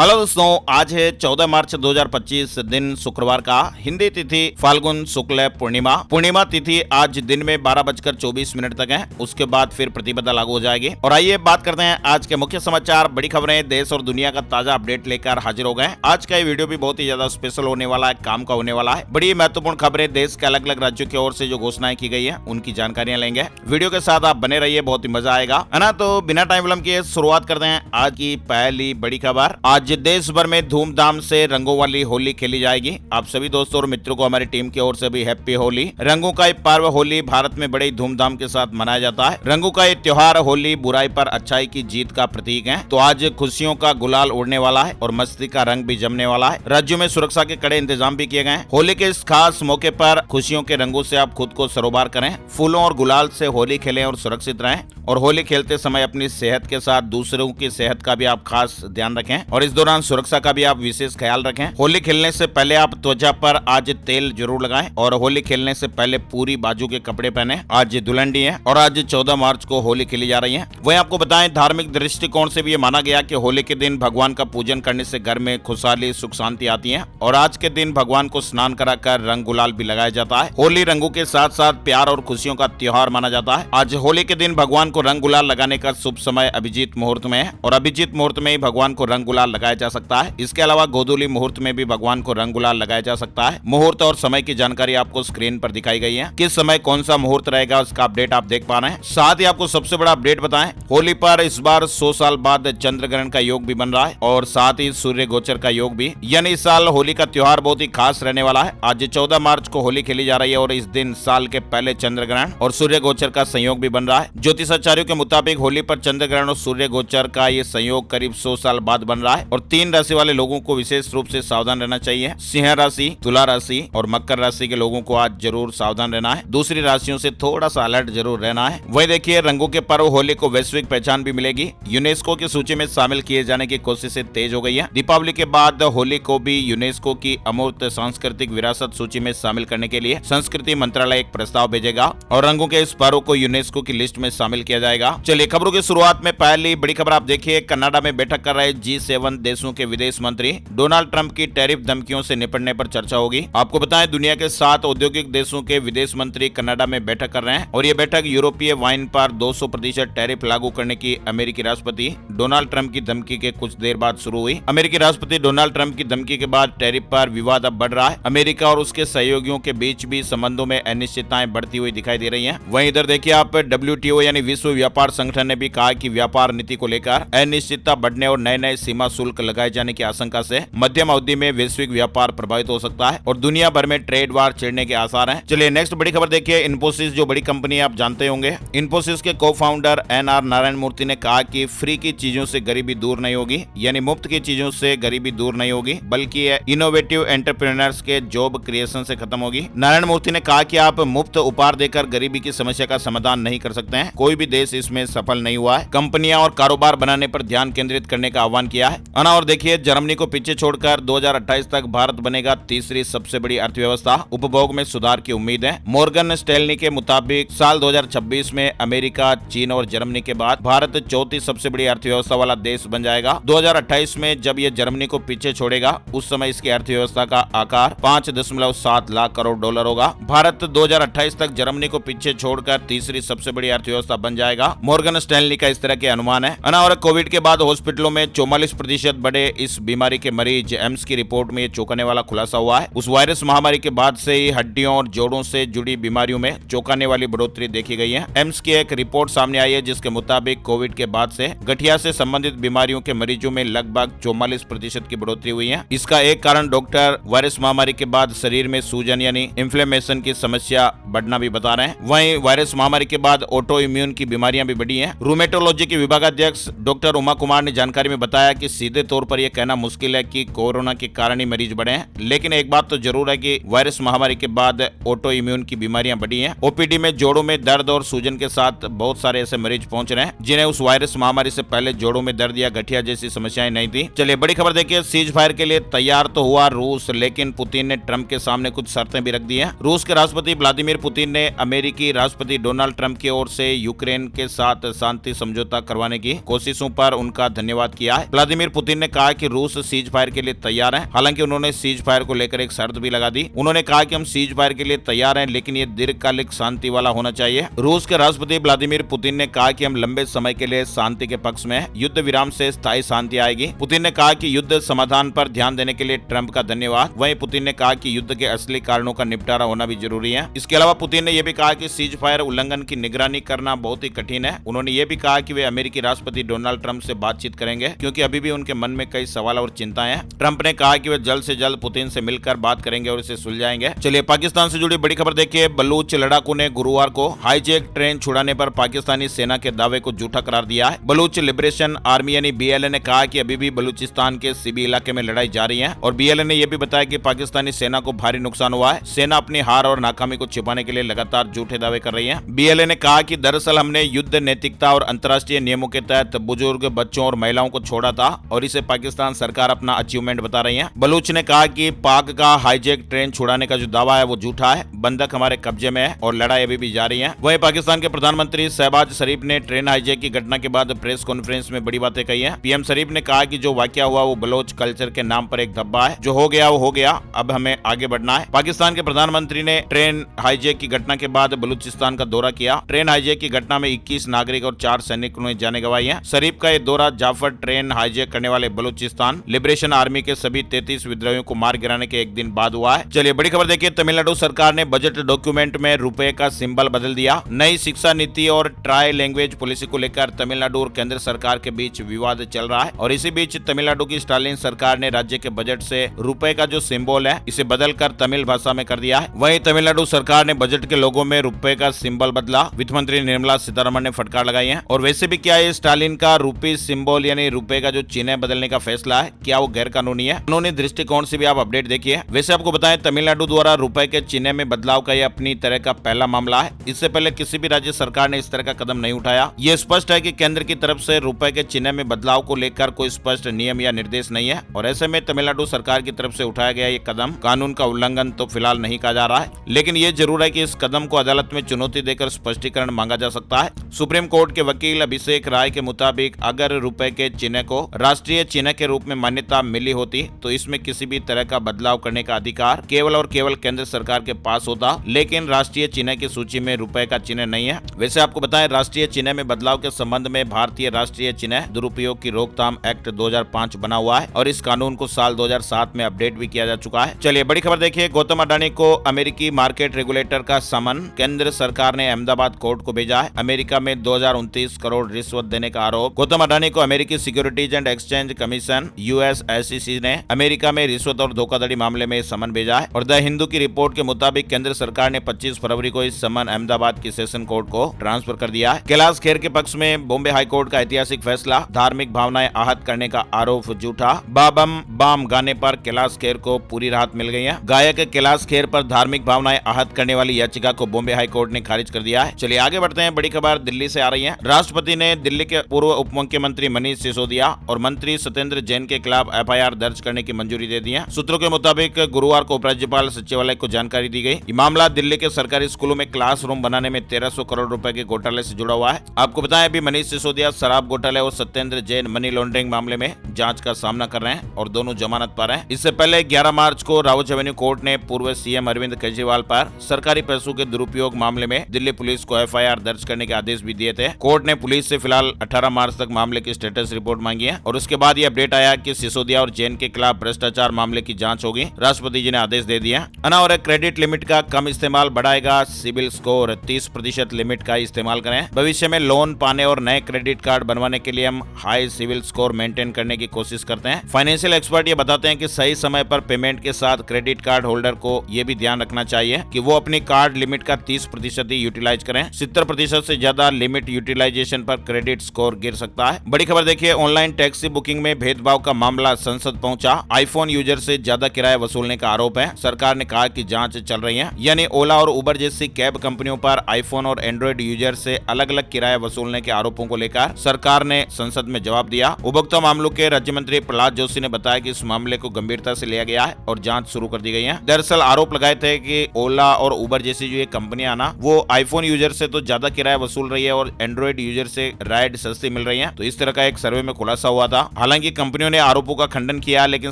Hello दोस्तों, आज है 14 मार्च 2025 दिन शुक्रवार का। हिंदी तिथि फाल्गुन शुक्ल पूर्णिमा तिथि आज दिन में 12:24 तक है। उसके बाद फिर प्रतिपदा लागू हो जाएगी। और आइए बात करते हैं आज के मुख्य समाचार, बड़ी खबरें, देश और दुनिया का ताजा अपडेट लेकर हाजिर हो गए। आज का ये वीडियो भी बहुत ही ज्यादा स्पेशल होने वाला है, काम का होने वाला है। बड़ी महत्वपूर्ण खबरें, देश के अलग अलग राज्यों की ओर से जो घोषणाएं की गई है उनकी जानकारियां लेंगे। वीडियो के साथ आप बने रहिए, बहुत ही मजा आएगा, है ना। तो बिना टाइम विलंब किए शुरुआत करते हैं आज की पहली बड़ी खबर। आज देश भर में धूमधाम से रंगों वाली होली खेली जाएगी। आप सभी दोस्तों और मित्रों को हमारी टीम की ओर से भी हैप्पी होली। रंगों का ये पर्व होली भारत में बड़े धूमधाम के साथ मनाया जाता है। रंगों का ये त्योहार होली बुराई पर अच्छाई की जीत का प्रतीक है। तो आज खुशियों का गुलाल उड़ने वाला है और मस्ती का रंग भी जमने वाला है। राज्यों में सुरक्षा के कड़े इंतजाम भी किए गए हैं। होली के इस खास मौके पर खुशियों के रंगों से आप खुद को सरोबार करें। फूलों और गुलाल से होली खेलें और सुरक्षित रहें। और होली खेलते समय अपनी सेहत के साथ दूसरों की सेहत का भी आप खास ध्यान रखें और इस दौरान सुरक्षा का भी आप विशेष ख्याल रखें। होली खेलने से पहले आप त्वचा पर आज तेल जरूर लगाएं और होली खेलने से पहले पूरी बाजू के कपड़े पहने। आज दुल्हन है और आज 14 मार्च को होली खेली जा रही है। वहीं आपको बताएं, धार्मिक दृष्टिकोण से भी ये माना गया कि होली के दिन भगवान का पूजन करने से घर में खुशहाली सुख शांति आती है। और आज के दिन भगवान को स्नान कराकर रंग गुलाल भी लगाया जाता है। होली रंगों के साथ साथ प्यार और खुशियों का त्योहार माना जाता है। आज होली के दिन भगवान को रंग गुलाल लगाने का शुभ समय अभिजीत मुहूर्त में है और अभिजीत मुहूर्त में ही भगवान को रंग गुलाल लगाया जा सकता है। इसके अलावा गोधूली मुहूर्त में भी भगवान को रंग गुलाल लगाया जा सकता है। मुहूर्त और समय की जानकारी आपको स्क्रीन पर दिखाई गई है। किस समय कौन सा मुहूर्त रहेगा उसका अपडेट आप देख पा रहे हैं। साथ ही आपको सबसे बड़ा अपडेट बताएं, होली पर इस बार 100 साल बाद चंद्र ग्रहण का योग भी बन रहा है और साथ ही सूर्य गोचर का योग भी, यानी इस साल होली का त्योहार बहुत ही खास रहने वाला है। आज 14 मार्च को होली खेली जा रही है और इस दिन साल के पहले चंद्र ग्रहण और सूर्य गोचर का संयोग भी बन रहा है। ज्योतिषाचार्यों के मुताबिक होली पर चंद्र ग्रहण और सूर्य गोचर का ये संयोग करीब 100 साल बाद बन रहा है। और 3 राशि वाले लोगों को विशेष रूप से सावधान रहना चाहिए। सिंह राशि, तुला राशि और मकर राशि के लोगों को आज जरूर सावधान रहना है। दूसरी राशियों से थोड़ा सा अलर्ट जरूर रहना है। वही देखिए, रंगों के पर्व होली को वैश्विक पहचान भी मिलेगी। यूनेस्को की सूची में शामिल किए जाने की कोशिशें तेज हो गई है। दीपावली के बाद होली को भी यूनेस्को की अमूर्त सांस्कृतिक विरासत सूची में शामिल करने के लिए संस्कृति मंत्रालय एक प्रस्ताव भेजेगा और रंगों के इस पर्व को यूनेस्को की लिस्ट में शामिल किया जाएगा। चलिए खबरों की शुरुआत में पहली बड़ी खबर आप देखिए। कनाडा में बैठक कर रहे G7 देशों के विदेश मंत्री, डोनाल्ड ट्रंप की टैरिफ धमकियों से निपटने पर चर्चा होगी। आपको बताएं, दुनिया के 7 औद्योगिक देशों के विदेश मंत्री कनाडा में बैठक कर रहे हैं और ये बैठक यूरोपीय वाइन पर 200% टैरिफ लागू करने की अमेरिकी राष्ट्रपति डोनाल्ड ट्रंप की धमकी के कुछ देर बाद शुरू हुई। अमेरिकी राष्ट्रपति डोनाल्ड ट्रंप की धमकी के बाद टैरिफ पर विवाद अब बढ़ रहा है। अमेरिका और उसके सहयोगियों के बीच भी संबंधों में अनिश्चितताएं बढ़ती हुई दिखाई दे रही है। वहीं इधर देखिए आप, WTO यानी विश्व व्यापार संगठन ने भी कहा कि व्यापार नीति को लेकर अनिश्चितता बढ़ने और नए सीमा शुल्क लगाए जाने की आशंका से मध्यम अवधि में वैश्विक व्यापार प्रभावित हो सकता है और दुनिया भर में ट्रेड वार छिड़ने के आसार हैं। चलिए नेक्स्ट बड़ी खबर देखिए। इन्फोसिस जो बड़ी कंपनी आप जानते होंगे, इन्फोसिस के को-फाउंडर NR नारायण मूर्ति ने कहा कि फ्री की चीजों से गरीबी दूर नहीं होगी, यानी मुफ्त की चीजों से गरीबी दूर नहीं होगी, बल्कि इनोवेटिव एंटरप्रेन्योर्स के जॉब क्रिएशन से खत्म होगी। नारायण मूर्ति ने कहा कि आप मुफ्त उपहार देकर गरीबी की समस्या का समाधान नहीं कर सकते हैं। कोई भी देश इसमें सफल नहीं हुआ है। कंपनियां और कारोबार बनाने पर ध्यान केंद्रित करने का आह्वान किया है। और देखिए, जर्मनी को पीछे छोड़कर 2028 तक भारत बनेगा तीसरी सबसे बड़ी अर्थव्यवस्था। उपभोग में सुधार की उम्मीद है। मॉर्गन स्टैनली के मुताबिक साल 2026 में अमेरिका, चीन और जर्मनी के बाद भारत चौथी सबसे बड़ी अर्थव्यवस्था वाला देश बन जाएगा। 2028 में जब ये जर्मनी को पीछे छोड़ेगा उस समय इसकी अर्थव्यवस्था का आकार 5.7 लाख करोड़ डॉलर होगा। भारत 2028 तक जर्मनी को पीछे छोड़कर तीसरी सबसे बड़ी अर्थव्यवस्था बन जाएगा। मॉर्गन स्टैनली का इस तरह के अनुमान है। और कोविड के बाद हॉस्पिटलों में 44% बढ़े इस बीमारी के मरीज। एम्स की रिपोर्ट में ये चौंकाने वाला खुलासा हुआ है। उस वायरस महामारी के बाद से ही हड्डियों और जोड़ों से जुड़ी बीमारियों में चौंकाने वाली बढ़ोतरी देखी गई है। एम्स की एक रिपोर्ट सामने आई है जिसके मुताबिक कोविड के बाद से गठिया से संबंधित बीमारियों के मरीजों में लगभग 44% की बढ़ोतरी हुई है। इसका एक कारण डॉक्टर वायरस महामारी के बाद शरीर में सूजन यानी इन्फ्लेमेशन की समस्या बढ़ना भी बता रहे हैं। वहीं वायरस महामारी के बाद ऑटो इम्यून की बीमारियां भी बढ़ी हैं। रूमेटोलॉजी के विभागाध्यक्ष डॉक्टर उमा कुमार ने जानकारी में बताया कि सीधे तौर पर यह कहना मुश्किल है कि कोरोना के कारण ही मरीज बढ़े हैं, लेकिन एक बात तो जरूर है कि वायरस महामारी के बाद ऑटो इम्यून की बीमारियां बढ़ी हैं। ओपीडी में जोड़ों में दर्द और सूजन के साथ बहुत सारे ऐसे मरीज पहुंच रहे हैं जिन्हें उस वायरस महामारी से पहले जोड़ों में दर्द या गठिया जैसी समस्याएं नहीं थी। चलिए बड़ी खबर देखिए। सीज फायर के लिए तैयार तो हुआ रूस, लेकिन पुतिन ने ट्रंप के सामने कुछ शर्तें भी रख दी हैं। रूस के राष्ट्रपति व्लादिमीर पुतिन ने अमेरिकी राष्ट्रपति डोनाल्ड ट्रंप की ओर से यूक्रेन के साथ शांति समझौता करवाने की कोशिशों पर उनका धन्यवाद किया है। व्लादिमीर पुतिन ने कहा कि रूस सीज फायर के लिए तैयार है। हालांकि उन्होंने सीज फायर को लेकर एक शर्त भी लगा दी। उन्होंने कहा कि हम सीज फायर के लिए तैयार हैं, लेकिन ये दीर्घकालिक शांति वाला होना चाहिए। रूस के राष्ट्रपति व्लादिमीर पुतिन ने कहा कि हम लंबे समय के लिए शांति के पक्ष में हैं। युद्ध विराम से स्थायी शांति आएगी। पुतिन ने कहा कि युद्ध समाधान पर ध्यान देने के लिए ट्रंप का धन्यवाद। वहीं पुतिन ने कहा कि युद्ध के असली कारणों का निपटारा होना भी जरूरी है। इसके अलावा पुतिन ने यह भी कहा कि सीज फायर उल्लंघन की निगरानी करना बहुत ही कठिन है। उन्होंने ये भी कहा कि वे अमेरिकी राष्ट्रपति डोनाल्ड ट्रंप से बातचीत करेंगे, क्योंकि अभी भी उनके मन में कई सवाल और चिंताएं हैं। ट्रंप ने कहा कि वे जल्द से जल्द पुतिन से मिलकर बात करेंगे और इसे सुलझाएंगे। चलिए पाकिस्तान से जुड़ी बड़ी खबर देखिए। बलूच लड़ाकू ने गुरुवार को हाईजैक ट्रेन छुड़ाने पर पाकिस्तानी सेना के दावे को झूठा करार दिया है। बलूच लिबरेशन आर्मी यानी BLA ने कहा कि अभी भी बलूचिस्तान के सिबी इलाके में लड़ाई जारी है और BLA ने यह भी बताया कि पाकिस्तानी सेना को भारी नुकसान हुआ है। सेना अपनी हार और नाकामी को छिपाने के लिए लगातार झूठे दावे कर रही है। BLA ने कहा कि दरअसल हमने युद्ध नैतिकता और अंतर्राष्ट्रीय नियमों के तहत बुजुर्ग, बच्चों और महिलाओं को छोड़ा था और इसे पाकिस्तान सरकार अपना अचीवमेंट बता रही है। बलूच ने कहा कि पाक का हाईजैक ट्रेन छुड़ाने का जो दावा है वो झूठा है। बंधक हमारे कब्जे में है और लड़ाई अभी भी जारी है। वहीं पाकिस्तान के प्रधानमंत्री शहबाज शरीफ ने ट्रेन हाईजैक की घटना के बाद प्रेस कॉन्फ्रेंस में बड़ी बातें कही है। PM शरीफ ने कहा कि जो वाकया हुआ वो बलोच कल्चर के नाम पर एक धब्बा है। जो हो गया वो हो गया, अब हमें आगे बढ़ना है। पाकिस्तान के प्रधानमंत्री ने ट्रेन हाईजैक की घटना के बाद बलूचिस्तान का दौरा किया। ट्रेन हाईजैक की घटना में 21 नागरिक और 4 सैनिकों ने जाने गंवाई है। शरीफ का ये दौरा जाफर ट्रेन हाईजैक करने वाले बलूचिस्तान लिबरेशन आर्मी के सभी 33 विद्रोहियों को मार गिराने के एक दिन बाद हुआ है। चलिए बड़ी खबर देखिए। तमिलनाडु सरकार ने बजट डॉक्यूमेंट में रुपए का सिंबल बदल दिया। नई शिक्षा नीति और ट्राई लैंग्वेज पॉलिसी को लेकर तमिलनाडु और केंद्र सरकार के बीच विवाद चल रहा है और इसी बीच तमिलनाडु की स्टालिन सरकार ने राज्य के बजट से रुपए का जो सिंबल है इसे बदलकर तमिल भाषा में कर दिया है। वहीं तमिलनाडु सरकार ने बजट के लोगो में रुपए का सिंबल बदला। वित्त मंत्री निर्मला सीतारमण ने फटकार लगाई है। और वैसे भी क्या ये स्टालिन का रूपी सिंबल यानी रुपए का जो चिन्ह बदलने का फैसला है, क्या वो गैर कानूनी है? कानूनी दृष्टिकोण से भी आप अपडेट देखिए। वैसे आपको बताएं, तमिलनाडु द्वारा रुपए के चिन्ह में बदलाव का यह अपनी तरह का पहला मामला है। इससे पहले किसी भी राज्य सरकार ने इस तरह का कदम नहीं उठाया। ये स्पष्ट है कि केंद्र की तरफ से रुपए के चिन्ह में बदलाव को लेकर कोई स्पष्ट नियम या निर्देश नहीं है और ऐसे में तमिलनाडु सरकार की तरफ से उठाया गया ये कदम कानून का उल्लंघन तो फिलहाल नहीं कहा जा रहा है, लेकिन ये जरूर है कि इस कदम को अदालत में चुनौती देकर स्पष्टीकरण मांगा जा सकता है। सुप्रीम कोर्ट के वकील अभिषेक राय के मुताबिक अगर रुपए के चिन्ह को राष्ट्रीय चिन्ह के रूप में मान्यता मिली होती तो इसमें किसी भी तरह का बदलाव करने का अधिकार केवल और केवल केंद्र सरकार के पास होता, लेकिन राष्ट्रीय चिन्ह की सूची में रुपए का चिन्ह नहीं है। वैसे आपको बताएं, राष्ट्रीय चिन्ह में बदलाव के संबंध में भारतीय राष्ट्रीय चिन्ह दुरुपयोग की रोकथाम एक्ट 2005 बना हुआ है और इस कानून को साल 2007 में अपडेट भी किया जा चुका है। चलिए बड़ी खबर देखिए। गौतम अडानी को अमेरिकी मार्केट रेगुलेटर का समन केंद्र सरकार ने अहमदाबाद कोर्ट को भेजा है। अमेरिका में 2029 करोड़ रिश्वत देने का आरोप। गौतम अडानी को अमेरिकी securities and exchange commission US SEC ने अमेरिका में रिश्वत और धोखाधड़ी मामले में समन भेजा है और द हिंदू की रिपोर्ट के मुताबिक केंद्र सरकार ने 25 फरवरी को इस समन अहमदाबाद की सेशन कोर्ट को ट्रांसफर कर दिया है। कैलाश खेर के पक्ष में बॉम्बे हाई कोर्ट का ऐतिहासिक फैसला। धार्मिक भावनाएं आहत करने का आरोप झूठा। बाबम बाम गाने पर कैलाश खेर को पूरी राहत मिल गई है। गायक कैलाश खेर पर धार्मिक भावनाएं आहत करने वाली याचिका को बॉम्बे हाई कोर्ट ने खारिज कर दिया है। चलिए आगे बढ़ते हैं। बड़ी खबर दिल्ली से आ रही है। राष्ट्रपति ने दिल्ली के पूर्व उप मुख्यमंत्री मनीष सिसोदिया और मंत्री सत्येंद्र जैन के खिलाफ FIR दर्ज करने की मंजूरी दे दी है। सूत्रों के मुताबिक गुरुवार को उपराज्यपाल सचिवालय को जानकारी दी गई। ये मामला दिल्ली के सरकारी स्कूलों में क्लासरूम बनाने में 1300 करोड़ रुपए के घोटाले से जुड़ा हुआ है। आपको बताएं, अभी मनीष सिसोदिया शराब घोटाले और सत्येंद्र जैन मनी लॉन्ड्रिंग मामले में जांच का सामना कर रहे हैं और दोनों जमानत पर हैं। इससे पहले 11 मार्च को राउज एवेन्यू कोर्ट ने पूर्व CM अरविंद केजरीवाल पर सरकारी पैसों के दुरुपयोग मामले में दिल्ली पुलिस को FIR दर्ज करने के आदेश भी दिए थे। कोर्ट ने पुलिस से फिलहाल 18 मार्च तक मामले की स्टेटस रिपोर्ट मांगी है और उसके बाद ये अपडेट आया कि सिसोदिया और जैन के खिलाफ भ्रष्टाचार मामले की जांच होगी। राष्ट्रपति जी ने आदेश दे दिया। अनावश्यक क्रेडिट लिमिट का कम इस्तेमाल बढ़ाएगा सिबिल स्कोर। 30% लिमिट का इस्तेमाल करें। भविष्य में लोन पाने और नए क्रेडिट कार्ड बनवाने के लिए हम हाई सिबिल स्कोर मेंटेन करने की कोशिश करते हैं। फाइनेंशियल एक्सपर्ट ये बताते हैं कि सही समय पर पेमेंट के साथ क्रेडिट कार्ड होल्डर को ये भी ध्यान रखना चाहिए कि वो अपनी कार्ड लिमिट का 30% ही यूटिलाइज करें। 70% से ज्यादा लिमिट यूटिलाइजेशन पर क्रेडिट स्कोर गिर सकता है। बड़ी खबर देखिए। ऑनलाइन टैक्सी बुकिंग में भेदभाव का मामला संसद पहुंचा। आईफोन यूजर से ज्यादा किराया वसूलने का आरोप है। सरकार ने कहा कि जांच चल रही है, यानी ओला और उबर जैसी कैब कंपनियों पर आईफोन और एंड्रॉइड यूजर से अलग अलग किराया वसूलने के आरोपों को लेकर सरकार ने संसद में जवाब दिया। उपभोक्ता मामलों के राज्य मंत्री प्रहलाद जोशी ने बताया कि इस मामले को गंभीरता से लिया गया है और जांच शुरू कर दी गई है। दरअसल आरोप लगाए थे कि ओला और उबर जैसी जो ये कंपनियां ना, वो आईफोन यूजर से तो ज्यादा किराया वसूल रही है और एंड्रॉइड यूजर से राइड सस्ती मिल रही है। तो इस तरह का एक सर्वे में खुलासा हुआ था। हालांकि कंपनियों ने आरोपों का खंडन किया, लेकिन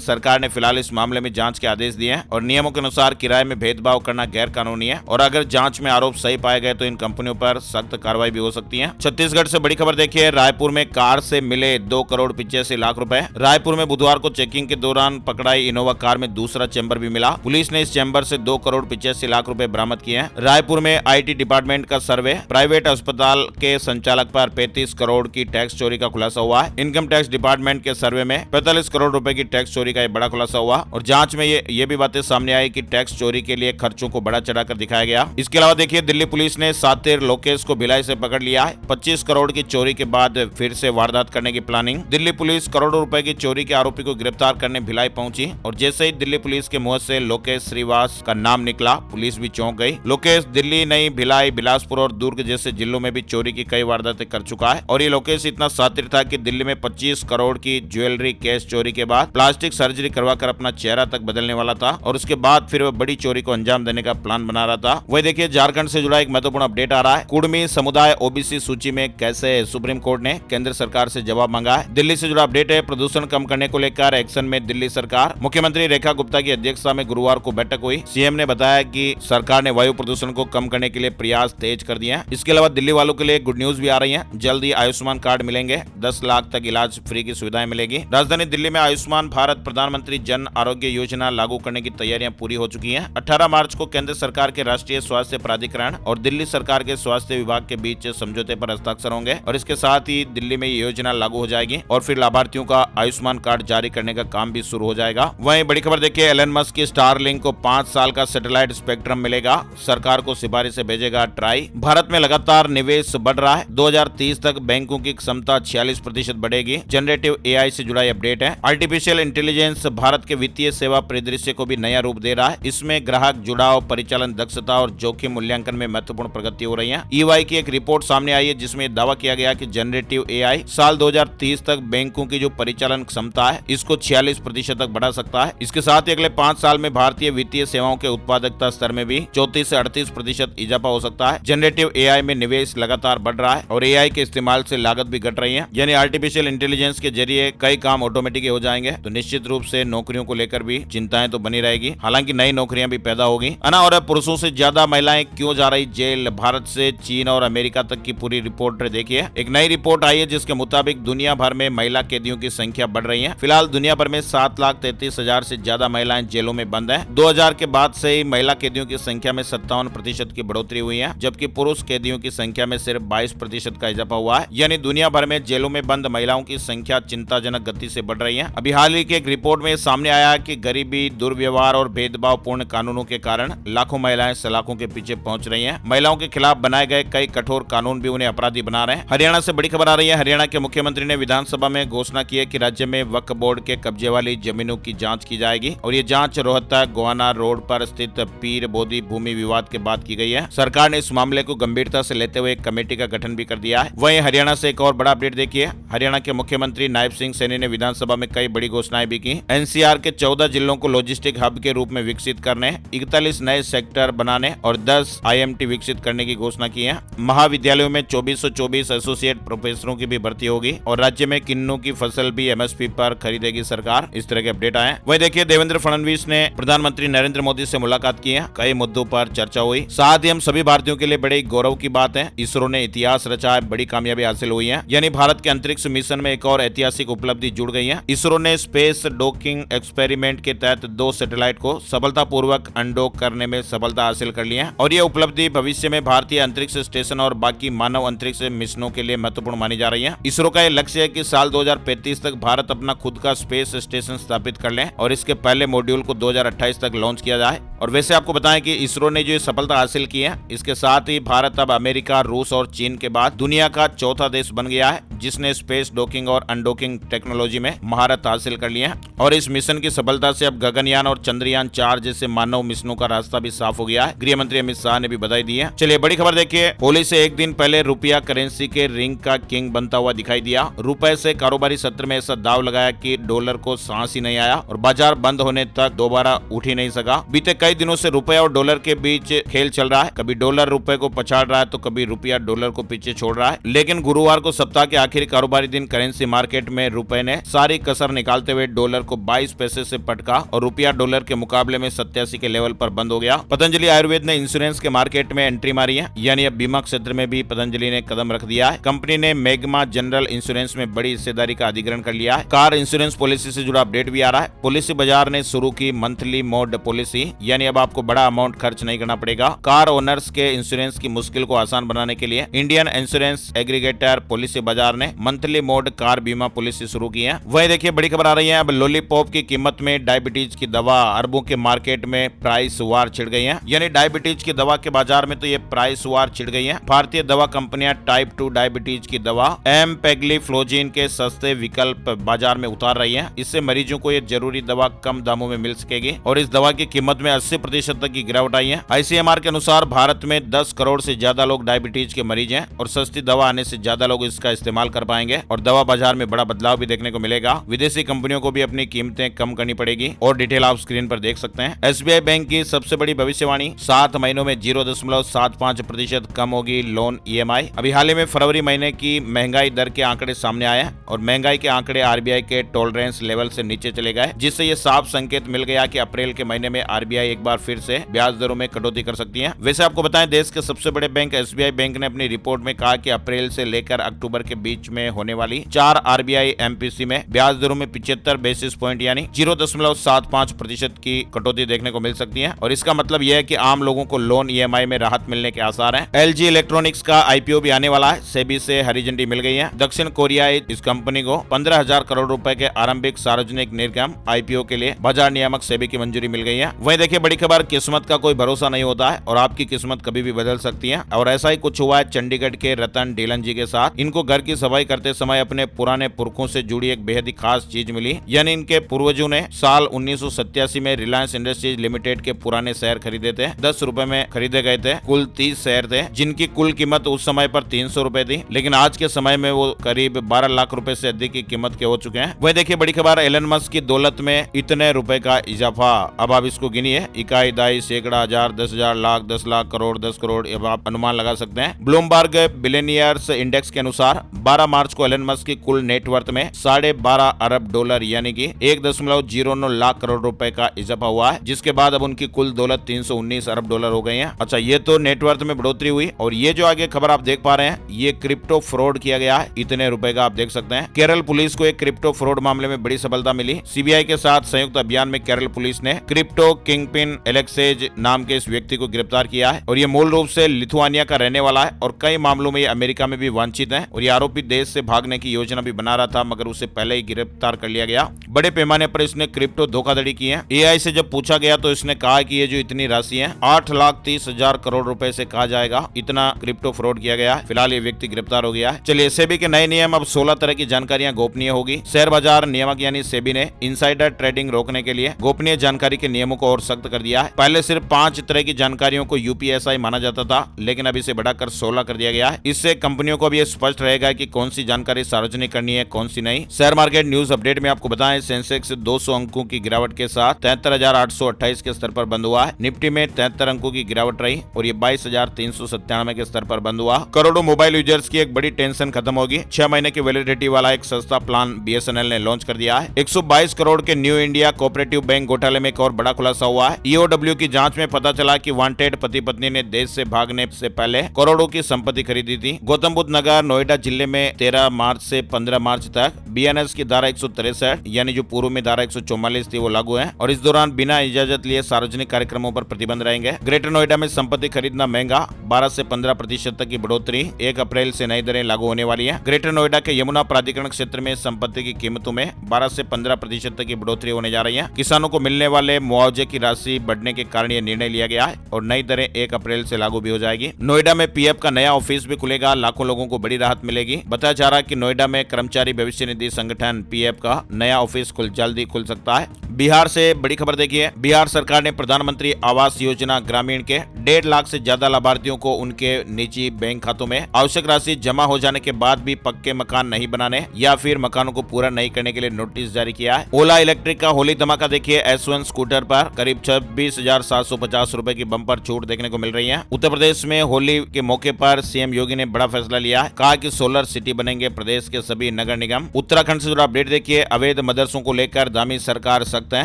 सरकार ने फिलहाल इस मामले में जांच के आदेश दिए हैं और नियमों के अनुसार किराए में भेदभाव करना गैर कानूनी है और अगर जांच में आरोप सही पाए गए तो इन कंपनियों पर सख्त कार्रवाई भी हो सकती है। छत्तीसगढ़ से बड़ी खबर देखिए, रायपुर में कार से मिले 2,85,00,000 रुपए। रायपुर में बुधवार को चेकिंग के दौरान पकड़ाई इनोवा कार में दूसरा चैम्बर भी मिला। पुलिस ने इस चैम्बर से 2,85,00,000 रुपए बरामद किए हैं। रायपुर में IT डिपार्टमेंट का सर्वे, प्राइवेट अस्पताल के संचालक पर 35 करोड़ की टैक्स चोरी का खुलासा हुआ है। इनकम टैक्स डिपार्टमेंट के सर्वे में 45 करोड़ रुपए की टैक्स चोरी का बड़ा खुलासा हुआ और जांच में ये भी बातें सामने आई कि टैक्स चोरी के लिए खर्चों को बड़ा चढ़ाकर दिखाया गया। इसके अलावा देखिए, दिल्ली पुलिस ने सातिर लोकेश को भिलाई से पकड़ लिया है। 25 करोड़ की चोरी के बाद फिर से वारदात करने की प्लानिंग। दिल्ली पुलिस करोड़ों रुपए की चोरी के आरोपी को गिरफ्तार करने भिलाई पहुंची और जैसे ही दिल्ली पुलिस के मुंह से लोकेश श्रीवास का नाम निकला, पुलिस भी चौंक गई। लोकेश दिल्ली, नई भिलाई, बिलासपुर और दुर्ग जैसे जिलों में भी चोरी की कई वारदातें कर चुका है और ये लोकेश इतना शातिर था कि दिल्ली में 25 करोड़ की ज्वेलरी केस चोरी के बाद प्लास्टिक सर्जरी करवाकर अपना चेहरा तक बदलने वाला था और उसके बाद फिर वह बड़ी चोरी को अंजाम देने का प्लान बना रहा था। वही देखिए, झारखंड से जुड़ा एक महत्वपूर्ण अपडेट आ रहा है। कुड़मी समुदाय OBC सूची में कैसे? सुप्रीम कोर्ट ने केंद्र सरकार से जवाब मांगा है। दिल्ली से जुड़ा अपडेट है। प्रदूषण कम करने को लेकर एक्शन में दिल्ली सरकार। मुख्यमंत्री रेखा गुप्ता की अध्यक्षता में गुरुवार को बैठक हुई। CM ने बताया कि सरकार ने वायु प्रदूषण को कम करने के लिए प्रयास तेज कर दिए हैं। इसके अलावा दिल्ली वालों के लिए गुड न्यूज भी आ रही है। जल्द ही आयुष्मान कार्ड मिलेंगे। 10 लाख तक इलाज फ्री की सुविधाएं मिलेगी। राजधानी दिल्ली में आयुष्मान भारत प्रधानमंत्री जन आरोग्य योजना लागू करने की तैयारियां पूरी हो चुकी हैं। 18 मार्च को केंद्र सरकार के राष्ट्रीय स्वास्थ्य प्राधिकरण और दिल्ली सरकार के स्वास्थ्य विभाग के बीच समझौते पर हस्ताक्षर होंगे और इसके साथ ही दिल्ली में ये योजना लागू हो जाएगी और फिर लाभार्थियों का आयुष्मान कार्ड जारी करने का काम भी शुरू हो जाएगा। वहीं बड़ी खबर देखिए, एलन मस्क की स्टारलिंक को 5 साल का सैटेलाइट स्पेक्ट्रम मिलेगा। सरकार को सिफारिश से भेजेगा ट्राई। भारत में लगातार निवेश बढ़ रहा है। 2030 तक बैंकों की क्षमता 46% बढ़ेगी। जनरेटिव AI से जुड़ा अपडेट है। आर्टिफिशियल इंटेलिजेंस भारत के वित्तीय सेवा परिदृश्य को भी नया रूप दे रहा है। इसमें ग्राहक जुड़ाव, परिचालन दक्षता और जोखिम मूल्यांकन में महत्वपूर्ण प्रगति हो रही है। EY की एक रिपोर्ट सामने आई है जिसमें दावा किया गया कि जनरेटिव AI साल 2030 तक बैंकों की जो परिचालन क्षमता है इसको 46% तक बढ़ा सकता है। इसके साथ ही अगले 5 साल में भारतीय वित्तीय सेवाओं के उत्पादकता स्तर में भी 34 से 38% इजाफा हो सकता है। जनरेटिव AI में निवेश लगातार बढ़ रहा है और AI के इस्तेमाल से लागत भी घट रही है। यानी आर्टिफिशियल इंटेलिजेंस के जरिए कई काम ऑटोमेटिक हो जाएंगे तो निश्चित रूप से नौकरियों को लेकर भी चिंताएं तो बनी रहेगी। हालांकि नई नौकरियां भी पैदा होगी। और पुरुषों से ज्यादा महिलाएं क्यों जा रही जेल? भारत से चीन और अमेरिका तक की पूरी रिपोर्ट देखिए। एक नई रिपोर्ट आई है जिसके मुताबिक दुनिया भर में महिला कैदियों की संख्या बढ़ रही है। फिलहाल दुनिया भर में 7,33,000 से ज्यादा महिलाएं जेलों में बंद हैं। 2000 के बाद से ही महिला कैदियों की संख्या में 57% की बढ़ोतरी हुई है, जबकि पुरुष कैदियों की संख्या में सिर्फ 22% का इजाफा हुआ है। यानी दुनिया भर में जेलों में बंद महिलाओं की संख्या चिंताजनक गति से बढ़ रही है। अभी हाल ही की एक रिपोर्ट में सामने आया कि गरीबी, दुर्व्यवहार और भेदभावपूर्ण कानूनों के कारण लाखों महिलाएं सलाखों के पीछे पहुंच रही हैं। महिलाओं के खिलाफ बनाए गए कई कठोर कानून भी उन्हें अपराधी बना रहे हैं। हरियाणा से बड़ी खबर आ रही है। हरियाणा के मुख्यमंत्री ने विधानसभा में घोषणा की है कि राज्य में वक्फ बोर्ड के कब्जे वाली जमीनों की जांच की जाएगी और ये जांच रोहतक गोहाना रोड पर स्थित पीर बोधी भूमि विवाद के बाद की गई है। सरकार ने इस मामले को गंभीरता से लेते हुए एक कमेटी का गठन भी कर दिया है। वहीं हरियाणा से एक और बड़ा अपडेट देखिए। हरियाणा के मुख्यमंत्री नायब सिंह सैनी ने विधानसभा में कई बड़ी घोषणाएं भी की। NCR के 14 जिलों को लॉजिस्टिक हब के रूप में विकसित करने, 41 नए सेक्टर बनाने और 10 IMT विकसित करने की घोषणा की है। महाविद्यालयों में 2424 एसोसिएट प्रोफेसरों की भी भर्ती होगी और राज्य में किन्नू की फसल भी MSP पर खरीदेगी सरकार। इस तरह के अपडेट आए। वहीं देखिए, देवेंद्र फडणवीस ने प्रधानमंत्री नरेंद्र मोदी से मुलाकात की है। कई मुद्दों पर चर्चा हुई। साथ ही हम सभी भारतीयों के लिए बड़े गौरव की बात है, इसरो ने इतिहास रचा है, बड़ी कामयाबी हासिल हुई है। यानी भारत के अंतरिक्ष मिशन में एक और ऐतिहासिक उपलब्धि जुड़ गई है। इसरो ने स्पेस डॉकिंग एक्सपेरिमेंट के तहत 2 सैटेलाइट को सफलतापूर्वक अनडॉक करने में सफलता हासिल कर ली है और यह उपलब्धि भविष्य में भारतीय अंतरिक्ष स्टेशन और बाकी मानव अंतरिक्ष मिशनों के लिए महत्वपूर्ण मानी जा रही है। इसरो का यह लक्ष्य है कि साल 2035 तक भारत अपना खुद का स्पेस स्टेशन स्थापित कर ले और इसके पहले मॉड्यूल को 2028 तक लॉन्च किया जाए। और वैसे आपको बताएं कि इसरो ने जो सफलता हासिल की है, इसके साथ ही भारत अब अमेरिका, रूस और चीन के बाद दुनिया का चौथा देश बन गया है जिसने स्पेस डॉकिंग और अनडॉकिंग टेक्नोलॉजी में महारत हासिल कर ली है। और इस मिशन की सफलता से अब गगनयान और चंद्रयान 4 जैसे मानव मिशनों का रास्ता भी साफ हो गया है। गृह मंत्री अमित शाह ने भी बधाई दी है। चलिए बड़ी खबर देखिए। होली से एक दिन पहले रुपया करेंसी के रिंग का किंग बनता हुआ दिखाई दिया। रुपए से कारोबारी सत्र में ऐसा दाव लगाया कि डॉलर को सांस ही नहीं आया और बाजार बंद होने तक दोबारा उठ ही नहीं सका। बीते कई दिनों से रुपए और डॉलर के बीच खेल चल रहा है। कभी डॉलर रुपए को पछाड़ रहा है तो कभी रुपया डॉलर को पीछे छोड़ रहा है। लेकिन गुरुवार को सप्ताह के आखिरी कारोबारी दिन करेंसी मार्केट में रुपए ने सारी कसर निकालते हुए डॉलर को 22 पैसे से पटका और रुपया डॉलर के मुकाबले में 87 के लेवल पर बंद हो गया। पतंजलि आयुर्वेद ने इंश्योरेंस के मार्केट में एंट्री मारी है, यानी अब बीमा क्षेत्र में भी पतंजलि ने कदम रख दिया है। कंपनी ने मैग्मा जनरल इंश्योरेंस में बड़ी हिस्सेदारी का अधिग्रहण कर लिया है। कार इंश्योरेंस पॉलिसी से जुड़ा अपडेट भी आ रहा है। पॉलिसी बाजार ने शुरू की मंथली मोड पॉलिसी, यानी अब आपको बड़ा अमाउंट खर्च नहीं करना पड़ेगा। कार ओनर्स के इंश्योरेंस की मुश्किल को आसान बनाने के लिए इंडियन इंश्योरेंस एग्रीगेटर पॉलिसी बाजार ने मंथली मोड कार बीमा पॉलिसी शुरू की है। वही देखिए बड़ी खबर आ रही है, अब लॉलीपॉप की कीमत में डायबिटीज की दवा अरबों के मार्केट में प्राइस वार छिड़ गई है। यानी डायबिटीज की दवा के बाजार में तो ये प्राइस वार छिड़ गई है। भारतीय दवा कंपनियां टाइप 2 डायबिटीज की दवा एम्पेग्लिफ्लोजिन के सस्ते विकल्प बाजार में उतार रही है। इससे मरीजों को ये जरूरी दवा कम दामों में मिल सकेगी और इस दवा की कीमत में 80% तक की गिरावट आई है। आईसीएमआर के अनुसार भारत में 10 करोड़ से ज्यादा लोग डायबिटीज के मरीज हैं और सस्ती दवा आने से ज्यादा लोग इसका इस्तेमाल कर पाएंगे और दवा बाजार में बड़ा बदलाव भी देखने को मिलेगा। विदेशी कंपनियों को भी अपनी कीमतें कम करनी पड़ेगी और डिटेल आप स्क्रीन पर देख सकते हैं। एसबीआई बैंक की सबसे बड़ी भविष्यवाणी, 7 महीनों में 0.75% कम होगी लोन ईएमआई। अभी हाल ही में फरवरी महीने की महंगाई दर के आंकड़े सामने आए हैं और महंगाई के आंकड़े आरबीआई के टॉलरेंस लेवल से नीचे चले गए, जिससे ये साफ संकेत मिल गया कि अप्रैल के महीने में आरबीआई एक बार फिर से ब्याज दरों में कटौती कर सकती है। वैसे आपको बताएं, देश के सबसे बड़े बैंक एसबीआई बैंक ने अपनी रिपोर्ट में कहा कि अप्रैल से लेकर अक्टूबर के बीच में होने वाली 4 आरबीआई एमपीसी में ब्याज दरों में 75 बेसिस पॉइंट यानी 0.75% की कटौती देखने को मिल सकती है और इसका मतलब यह है कि आम लोगों को लोन ईएमआई में राहत मिलने के आसार हैं। एलजी इलेक्ट्रॉनिक्स का आईपीओ भी आने वाला है, सेबी से हरी झंडी मिल गई है। दक्षिण कोरियाई इस कंपनी को 15,000 करोड़ रुपए के आरंभिक सार्वजनिक निर्गम आईपीओ के लिए बाजार नियामक सेबी की मंजूरी मिल गई है। वहीं देखिए बड़ी खबर, किस्मत का कोई भरोसा नहीं होता है और आपकी किस्मत कभी भी बदल सकती है और ऐसा ही कुछ हुआ है चंडीगढ़ के रतन डीलन जी के साथ। इनको घर की सफाई करते समय अपने पुराने पुरखों से जुड़ी एक बेहद ही खास चीज मिली, यानी इनके पूर्वजों ने साल 1987 में रिलायंस इंडस्ट्रीज लिमिटेड के पुराने शेयर खरीदे थे। 10 रुपए में खरीदे गए थे। कुल 30 शेयर थे जिनकी कुल कीमत उस समय पर 300 रुपए थी, लेकिन आज के समय में वो करीब 12 लाख रुपए से अधिक की कीमत के हो चुके हैं। वह देखिए बड़ी खबर, एलन मस्क की दौलत में इतने रुपए का इजाफा। अब आप इसको गिनिए, इकाई, दाई, सैकड़ा, हजार, 10,000, लाख, 10 लाख, करोड़, 10 करोड़, अब आप अनुमान लगा सकते हैं। ब्लूमबर्ग बिलियनियर्स इंडेक्स के अनुसार 12 मार्च को एलन मस्क की कुल नेटवर्थ में $12.5 अरब यानी कि 1.09 लाख करोड़ रुपए का इजाफा हुआ है, जिसके बाद अब उनकी कुल दौलत $319 अरब हो गई है। अच्छा, ये तो नेटवर्थ में बढ़ोतरी हुई और ये जो आगे खबर आप देख पा रहे हैं, ये क्रिप्टो फ्रॉड किया गया है, इतने रुपए का आप देख सकते हैं। केरल पुलिस को एक क्रिप्टो फ्रॉड मामले में बड़ी सफलता मिली। सीबीआई के साथ संयुक्त अभियान में केरल पुलिस ने क्रिप्टो किंगपिन एलेक्सेज नाम के इस व्यक्ति को गिरफ्तार किया है और ये मूल रूप से लिथुआनिया का रहने वाला है और कई मामलों में ये अमेरिका में भी वांछित है और ये आरोपी देश से भागने की योजना भी बना रहा था, मगर उसे पहले ही गिरफ्तार कर लिया गया। बड़े पैमाने पर इसने क्रिप्टो धोखाधड़ी की है। एआई से जब पूछा गया तो इसने कहा कि ये जो इतनी राशि है 8,30,000 करोड़ रुपए से कहा जाएगा, इतना क्रिप्टो फ्रॉड किया गया है। फिलहाल ये व्यक्ति गिरफ्तार हो गया है। चलिए, सेबी के नए नियम, अब 16 तरह की जानकारियां गोपनीय होगी। शेयर बाजार नियामक यानी सेबी ने इनसाइडर ट्रेडिंग रोकने के लिए गोपनीय जानकारी के नियमों को और सख्त कर दिया है। पहले सिर्फ 5 तरह की जानकारियों को यूपीएसआई माना जाता था, लेकिन अब इसे बढ़ाकर 16 कर दिया गया है। इससे कंपनियों को भी ये स्पष्ट रहेगा कि कौन सी जानकारी सार्वजनिक करनी है, कौन सी नहीं। शेयर मार्केट न्यूज अपडेट में आपको बताएं, सेंसेक्स 200 अंकों की गिरावट के साथ 73,828 के स्तर पर बंद हुआ है। निफ्टी में 73 अंकों की गिरावट रही और ये 22,397 के स्तर पर बंद हुआ। करोड़ों मोबाइल यूजर्स की एक बड़ी टेंशन खत्म होगी। 6 महीने की वैलिडिटी वाला एक सस्ता प्लान बीएसएनएल ने लॉन्च कर दिया है। 122 करोड़ के न्यू इंडिया कोऑपरेटिव बैंक घोटाले में एक और बड़ा खुलासा हुआ है। ईओडब्ल्यू की जांच में पता चला कि वांटेड पति पत्नी ने देश से भागने से पहले करोड़ों की संपत्ति खरीदी थी। गौतम बुद्ध नगर नोएडा जिले में 13 मार्च से 15 मार्च तक बीएनएस की धारा 163 यानी जो पूर्व में धारा 144 थी वो लागू है और इस दौरान बिना इजाजत लिए सार्वजनिक कार्यक्रमों पर प्रतिबंध रहेंगे। ग्रेटर नोएडा में संपत्ति खरीदना महंगा, 12 से 15% तक की बढ़ोतरी। 1 अप्रैल से नई दरें लागू होने वाली है। ग्रेटर नोएडा के यमुना प्राधिकरण क्षेत्र में संपत्ति की कीमतों में 12 से 15% तक की बढ़ोतरी होने जा रही है। किसानों को मिलने वाले मुआवजे की राशि बढ़ने के कारण यह निर्णय लिया गया है और नई दरें 1 अप्रैल से लागू भी हो जाएगी। नोएडा में पीएफ का नया ऑफिस भी खुलेगा, लाखों लोगों को बड़ी राहत मिलेगी। बताया जा रहा है कि नोएडा में कर्मचारी भविष्य निधि संगठन पीएफ का नया ऑफिस जल्दी खुल सकता है। बिहार से बड़ी खबर देखिए, बिहार सरकार ने प्रधानमंत्री आवास योजना ग्रामीण के 1.5 लाख से ज्यादा लाभार्थियों को उनके निजी बैंक खातों में आवश्यक राशि जमा हो जाने के बाद भी पक्के मकान नहीं बनाने या फिर मकानों को पूरा नहीं करने के लिए नोटिस जारी किया है। ओला इलेक्ट्रिक का होली धमाका देखिए, S1 स्कूटर पर करीब 26,750 रुपए की बम्पर छूट देखने को मिल रही है। उत्तर प्रदेश में होली के मौके पर सीएम योगी ने बड़ा फैसला लिया है। कहा कि सोलर सिटी बनेंगे प्रदेश के सभी नगर नगर निगम। उत्तराखंड से जुड़ा अपडेट देखिए, अवैध मदरसों को लेकर दामी सरकार सख्त है।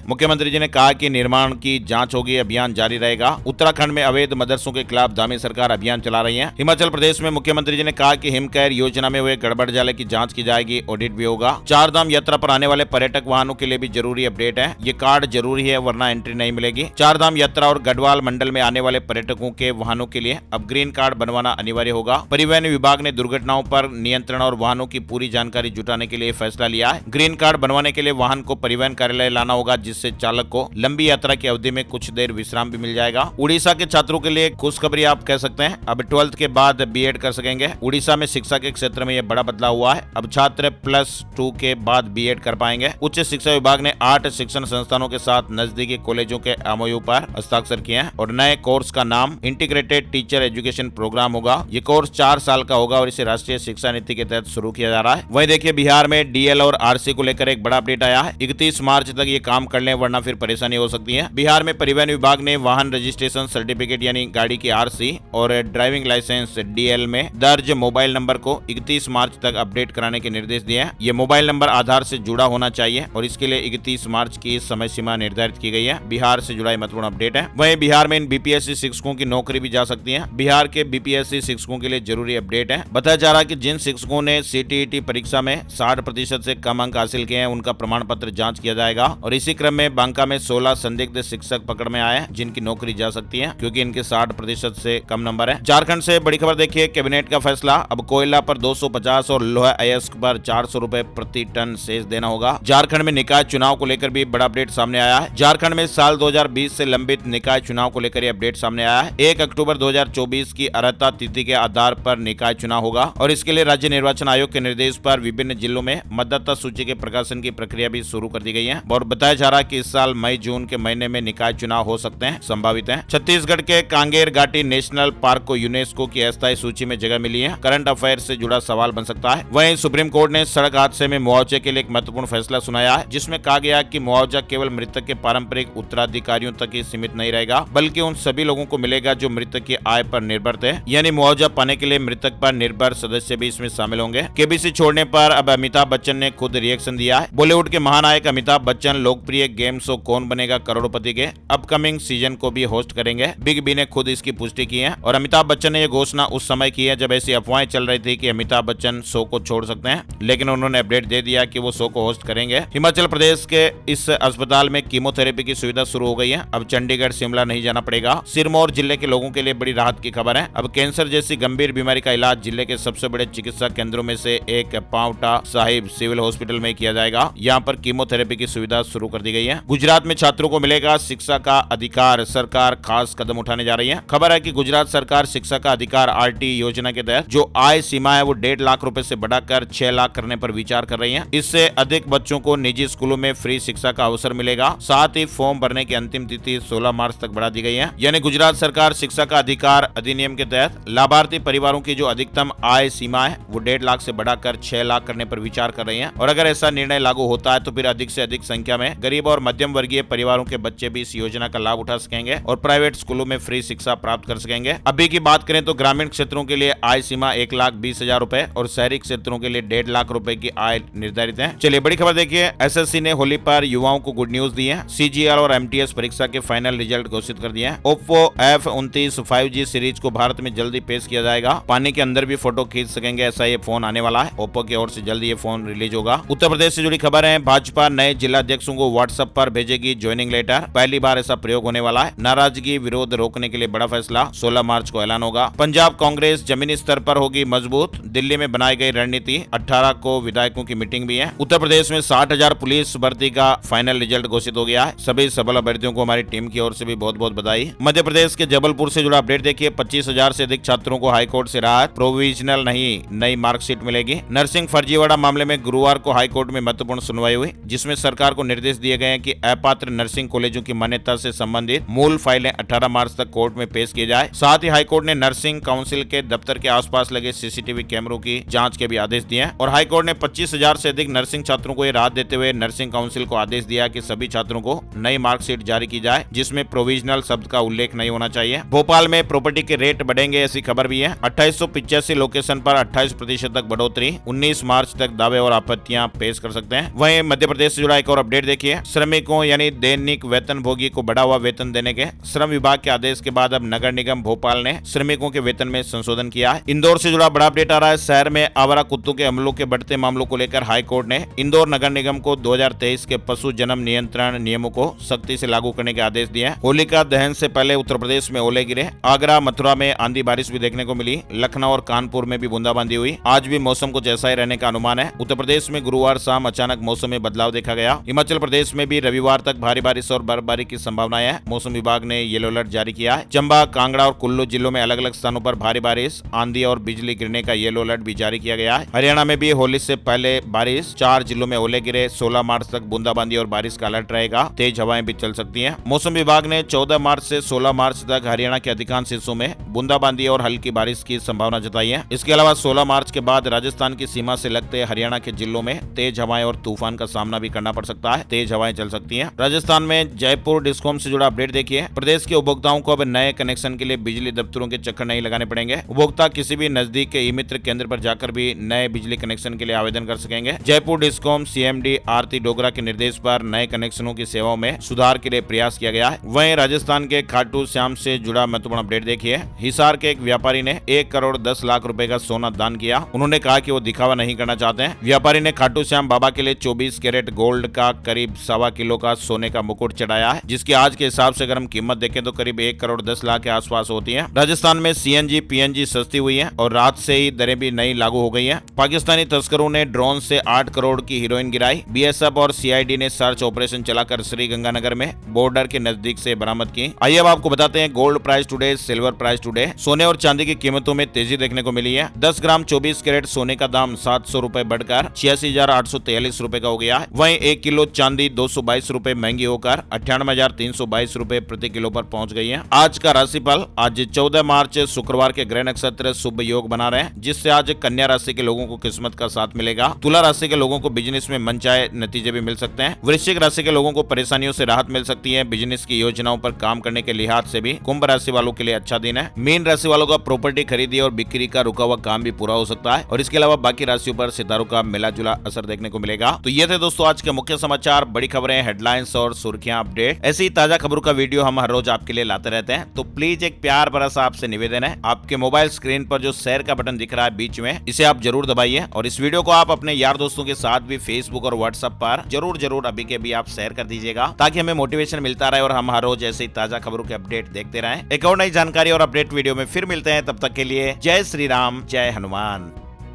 मुख्यमंत्री जी ने कहा कि निर्माण की जांच होगी, अभियान जारी रहेगा। उत्तराखंड में अवैध मदरसों के खिलाफ दामी सरकार अभियान चला रही है। हिमाचल प्रदेश में मुख्यमंत्री जी ने कहा कि हिमकेयर योजना में हुए गड़बड़ जाले की जांच की जाएगी, ऑडिट भी होगा। चार धाम यात्रा पर आने वाले पर्यटक वाहनों के लिए भी जरूरी अपडेट है, ये कार्ड जरूरी है वरना एंट्री नहीं मिलेगी। चार धाम यात्रा और गढ़वाल मंडल में आने वाले पर्यटकों के वाहनों के लिए अब ग्रीन कार्ड बनवाना अनिवार्य होगा। परिवहन विभाग ने दुर्घटनाओं पर नियंत्रण और वाहनों की पूरी जानकारी जुटाने के लिए फैसला लिया है। ग्रीन कार्ड बनवाने के लिए वाहन को परिवहन कार्यालय लाना होगा, जिससे चालक को लंबी यात्रा की अवधि में कुछ देर विश्राम भी मिल जाएगा। उड़ीसा के छात्रों के लिए खुशखबरी आप कह सकते हैं, अब 12th के बाद बीएड कर सकेंगे। उड़ीसा में शिक्षा के क्षेत्र में यह बड़ा बदलाव हुआ है, अब छात्र +2 के बाद बीएड कर पाएंगे। उच्च शिक्षा विभाग ने 8 शिक्षण संस्थानों के साथ नजदीकी कॉलेजों के एमओयू पर हस्ताक्षर किए हैं और नए कोर्स का नाम इंटीग्रेटेड टीचर एजुकेशन प्रोग्राम होगा। ये कोर्स 4 साल का होगा और इसे राष्ट्रीय शिक्षा नीति के तहत शुरू किया जा रहा है। वहीं देखिए, बिहार में डीएल और आरसी को लेकर एक बड़ा अपडेट आया है। 31 मार्च तक ये काम कर लें वरना फिर परेशानी हो सकती है। बिहार में परिवहन विभाग ने वाहन रजिस्ट्रेशन सर्टिफिकेट यानी गाड़ी की आरसी और ड्राइविंग लाइसेंस डीएल में दर्ज मोबाइल नंबर को 31 मार्च तक अपडेट कराने के निर्देश दिए हैं। ये मोबाइल नंबर आधार से जुड़ा होना चाहिए और इसके लिए 31 मार्च की समय सीमा निर्धारित की गई है। बिहार से जुड़ा महत्वपूर्ण अपडेट है। वहीं बिहार में इन बीपीएससी शिक्षकों की नौकरी भी जा सकती है। बिहार के बीपीएससी शिक्षकों के लिए जरूरी अपडेट है। बताया जा रहा है कि जिन शिक्षकों ने सीटीईटी परीक्षा में 60% से कम अंक हासिल किए हैं उनका प्रमाण पत्र जांच किया जाएगा। और इसी क्रम में बांका में 16 संदिग्ध शिक्षक पकड़ में आए हैं जिनकी नौकरी जा सकती है क्योंकि इनके 60% से कम नंबर है। झारखंड से बड़ी खबर देखिए, कैबिनेट का फैसला, अब कोयला पर 250 और लोहा अयस्क पर 400 रुपए प्रति टन सेस देना होगा। झारखंड में निकाय चुनाव को लेकर भी बड़ा अपडेट सामने आया है। झारखंड में साल 2020 से लंबित निकाय चुनाव को लेकर यह अपडेट सामने आया है। 1 अक्टूबर 2024 की अर्हता तिथि के आधार पर निकाय चुनाव होगा और इसके लिए राज्य निर्वाचन आयोग के निर्देश पर विभिन्न जिलों में मतदाता सूची के प्रकाशन की प्रक्रिया भी शुरू कर दी गई है और बताया जा रहा है कि इस साल मई जून के महीने में निकाय चुनाव हो सकते हैं, संभावित है। छत्तीसगढ़ के कांगेर घाटी नेशनल पार्क को यूनेस्को की अस्थायी सूची में जगह मिली है। करंट अफेयर से जुड़ा सवाल बन सकता है। वहीं सुप्रीम कोर्ट ने सड़क हादसे में मुआवजे के लिए एक महत्वपूर्ण फैसला सुनाया है, जिसमें कहा गया कि मुआवजा केवल मृतक के पारंपरिक उत्तराधिकारियों तक ही सीमित नहीं रहेगा बल्कि उन सभी लोगों को मिलेगा जो मृतक की आय पर निर्भर थे। यानी मुआवजा पाने के लिए मृतक पर निर्भर सदस्य भी इसमें शामिल होंगे। केबीसी छोड़ने पर अब अमिताभ बच्चन ने खुद रिएक्शन दिया है। बॉलीवुड के महानायक अमिताभ बच्चन लोकप्रिय गेम शो कौन बनेगा करोड़पति के अपकमिंग सीजन को भी होस्ट करेंगे। बिग बी ने खुद इसकी पुष्टि की है और अमिताभ बच्चन ने यह घोषणा उस समय की है जब ऐसी अफवाहें चल रही थी कि अमिताभ बच्चन शो को छोड़ सकते हैं, लेकिन उन्होंने अपडेट दे दिया कि वो शो को होस्ट करेंगे। हिमाचल प्रदेश के इस अस्पताल में कीमोथेरेपी की सुविधा शुरू हो गई है। अब चंडीगढ़ शिमला नहीं जाना पड़ेगा। सिरमौर जिले के लोगों के लिए बड़ी राहत की खबर है। अब कैंसर जैसी गंभीर बीमारी का इलाज जिले के सबसे बड़े चिकित्सा केंद्रों में से एक पांवटा साहिब सिविल हॉस्पिटल में किया जाएगा। यहाँ पर कीमोथेरेपी की सुविधा शुरू कर दी गई है। गुजरात में छात्रों को मिलेगा शिक्षा का अधिकार, सरकार खास कदम उठाने जा रही है। खबर है कि गुजरात सरकार शिक्षा का अधिकार आरटी योजना के तहत जो आय सीमा है वो 1.5 लाख रुपए से बढ़ाकर 6 लाख करने पर विचार कर रही है। इससे अधिक बच्चों को निजी स्कूलों में फ्री शिक्षा का अवसर मिलेगा। साथ ही फॉर्म भरने की अंतिम तिथि 16 मार्च तक बढ़ा दी गई है। यानी गुजरात सरकार शिक्षा का अधिकार अधिनियम के तहत लाभार्थी परिवारों की जो अधिकतम आय सीमा है वो 1.5 लाख से बढ़ाकर 6 लाख करने पर विचार कर रही है। और अगर ऐसा निर्णय लागू होता है तो फिर अधिक से अधिक संख्या में गरीब और मध्यम वर्गीय परिवारों के बच्चे भी इस योजना का लाभ उठा सकेंगे और प्राइवेट स्कूलों में फ्री शिक्षा प्राप्त कर सकेंगे। अभी की बात करें तो ग्रामीण क्षेत्रों के लिए आय सीमा 1,20,000 रुपए और शहरी क्षेत्रों के लिए 1.5 लाख रुपए की आय निर्धारित है। चलिए बड़ी खबर देखिए, एसएससी ने होली पर युवाओं को गुड न्यूज दी है। सीजीएल और एमटीएस परीक्षा के फाइनल रिजल्ट घोषित कर दिए हैं। ओप्पो F29 5G सीरीज को भारत में जल्दी पेश किया जाएगा। पानी के अंदर भी फोटो खींच सकेंगे ऐसा ये फोन आने वाला है। ओप्पो की ओर से जल्दी ये फोन रिलीज होगा। उत्तर प्रदेश से जुड़ी खबर है, भाजपा नए जिला अध्यक्षों को व्हाट्सएप पर भेजेगी ज्वाइनिंग लेटर। पहली बार ऐसा प्रयोग होने वाला है। नाराजगी विरोध रोकने के लिए बड़ा फैसला 16 मार्च को ऐलान होगा। पंजाब कांग्रेस जमीनी स्तर पर होगी मजबूत, दिल्ली में बनाई गई रणनीति। 18 को विधायकों की मीटिंग भी है। उत्तर प्रदेश में 60,000 पुलिस भर्ती का फाइनल रिजल्ट घोषित हो गया है। सभी सफल अभ्यर्थियों को हमारी टीम की ओर से भी बहुत बहुत बधाई। मध्य प्रदेश के जबलपुर से जुड़ा अपडेट देखिए, 25,000 से अधिक छात्रों को हाईकोर्ट से राहत, प्रोविजनल नहीं नई मार्कशीट मिलेगी। नर्सिंग फर्जीवाड़ा मामले में गुरुवार को हाईकोर्ट में महत्वपूर्ण सुनवाई हुई, जिसमें सरकार को निर्देश दिए गए हैं कि अपात्र नर्सिंग कॉलेजों की मान्यता से संबंधित मूल फाइलें 18 मार्च तक कोर्ट में पेश की जाए। साथ ही हाईकोर्ट ने नर्सिंग काउंसिल के दफ्तर के आसपास लगे सीसीटीवी कैमरों की जांच के भी आदेश दिए हैं। और हाईकोर्ट ने 25,000 से अधिक नर्सिंग छात्रों को यह राहत देते हुए नर्सिंग काउंसिल को आदेश दिया कि सभी छात्रों को नई मार्कशीट जारी की जाए जिसमें प्रोविजनल शब्द का उल्लेख नहीं होना चाहिए। भोपाल में प्रॉपर्टी के रेट बढ़ेंगे ऐसी खबर भी है। 2885 लोकेशन पर 28% तक बढ़ोतरी। 19 मार्च तक दावे और आपत्तियां पेश कर सकते हैं। वहीं मध्य प्रदेश से जुड़ा एक और अपडेट देखिए। श्रमिकों यानी दैनिक वेतनभोगी को बढ़ा हुआ वेतन देने के श्रम विभाग के आदेश के बाद अब नगर निगम भोपाल ने श्रमिकों के वेतन में संशोधन किया है। इंदौर से जुड़ा बड़ा अपडेट आ रहा है। शहर में आवारा कुत्तों के हमलों के बढ़ते मामलों को लेकर हाई कोर्ट ने इंदौर नगर निगम को 2023 के पशु जन्म नियंत्रण नियमों को सख्ती से लागू करने के आदेश दिए हैं। होलिका दहन से पहले उत्तर प्रदेश में ओले गिरे। आगरा मथुरा में आंधी बारिश भी देखने को मिली। लखनऊ और कानपुर में भी बूंदाबांदी हुई। आज भी मौसम कुछ ऐसा ही रहने का अनुमान है। उत्तर प्रदेश में गुरुवार शाम अचानक मौसम में बदलाव देखा गया। हिमाचल प्रदेश में भी रविवार तक भारी बारिश और बर्फबारी की संभावनाएं है। मौसम विभाग ने येलो अलर्ट जारी किया है। चंबा, कांगड़ा और कुल्लू जिलों में अलग अलग स्थानों पर भारी बारिश, आंधी और बिजली गिरने का येलो अलर्ट भी जारी किया गया है। हरियाणा में भी होली से पहले बारिश, 4 जिलों में ओले गिरे। 16 मार्च तक बूंदाबांदी और बारिश का अलर्ट रहेगा। तेज हवाएं भी चल सकती हैं। मौसम विभाग ने 14 मार्च से 16 मार्च तक हरियाणा के अधिकांश हिस्सों में बूंदाबांदी और हल्की बारिश की संभावना जताई है। इसके अलावा 16 मार्च के बाद राजस्थान की सीमा से लगते हरियाणा के जिलों में तेज हवाएं और तूफान का सामना भी करना पड़ सकता है। तेज हवाएं चल सकती हैं। राजस्थान में जयपुर डिस्कॉम से जुड़ा अपडेट देखिए। प्रदेश के उपभोक्ताओं को अब नए कनेक्शन के लिए बिजली दफ्तरों के चक्कर नहीं लगाने पड़ेंगे। उपभोक्ता किसी भी नजदीक के ई मित्र केंद्र पर जाकर भी नए बिजली कनेक्शन के लिए आवेदन कर सकेंगे। जयपुर डिस्कॉम सीएमडी आरती डोगरा के निर्देश पर नए कनेक्शनों की सेवाओं में सुधार के लिए प्रयास किया गया है। वहीं राजस्थान के खाटू श्याम से जुड़ा महत्वपूर्ण अपडेट देखिए। हिसार के एक व्यापारी ने 1 करोड़ 10 लाख रुपए का सोना दान किया। उन्होंने कहा कि वो दिखावा नहीं करना चाहते हैं। व्यापारी ने खाटू श्याम बाबा के लिए 24 कैरेट गोल्ड का करीब 1.25 किलो का सोने का मुकुट चढ़ाया है, जिसकी आज के हिसाब से अगर हम कीमत देखें तो करीब 1 करोड़ 10 लाख के आसपास होती है। राजस्थान में सीएनजी पीएनजी सस्ती हुई है और रात से ही दरें भी नई लागू हो गई है। पाकिस्तानी तस्करों ने ड्रोन से 8 करोड़ की हीरोइन गिराई। बीएसएफ और सीआईडी ने सर्च ऑपरेशन चलाकर श्रीगंगानगर में बॉर्डर के नजदीक से बरामद की। आइए अब आपको बताते हैं gold price today, silver price today. सोने और चांदी की कीमतों में तेजी देखने को मिली है। 10 ग्राम 24 कैरेट सोने का दाम 700 रुपए बढ़कर 86,843 रुपए का हो गया है। वहीं 1 किलो चांदी 222 रुपए महंगी होकर 98,322 रुपए प्रति किलो पर पहुंच गई है। आज का राशिफल। आज 14 मार्च शुक्रवार के ग्रह नक्षत्र शुभ योग बना रहे हैं, जिससे आज कन्या राशि के लोगों को किस्मत का साथ मिलेगा। तुला राशि के लोगों को बिजनेस में मनचाहे नतीजे भी मिल सकते हैं। वृश्चिक राशि के लोगों को परेशानियों से राहत मिल सकती है। बिजनेस की योजनाओं पर काम करने के लिहाज से भी कुंभ राशि वालों के लिए अच्छा दिन है। मीन राशि वालों का प्रॉपर्टी खरीदी और बिक्री का रुका हुआ काम भी पूरा हो सकता है और इसके अलावा बाकी राशियों पर सितारों का मिला जुला असर देखने को मिलेगा। तो ये थे दोस्तों आज के मुख्य समाचार, बड़ी खबरें, हेडलाइंस और सुर्खियां, अपडेट। ऐसी ताजा खबरों का वीडियो हम हर रोज आपके लिए लाते रहते हैं। तो प्लीज एक प्यार भरा सा आपसे निवेदन है, आपके मोबाइल स्क्रीन पर जो शेयर का बटन दिख रहा है बीच में, इसे आप जरूर दबाइए और इस वीडियो को आप अपने यार दोस्तों के साथ भी फेसबुक और व्हाट्सएप पर जरूर अभी के भी आप शेयर कर दीजिएगा, ताकि हमें मोटिवेशन मिलता रहे और हम हर रोज ऐसे ही ताजा खबरों के अपडेट देखते रहें। एक और नई जानकारी और अपडेट वीडियो में फिर मिलते हैं। तब तक के लिए जय श्री राम, जय हनुमान।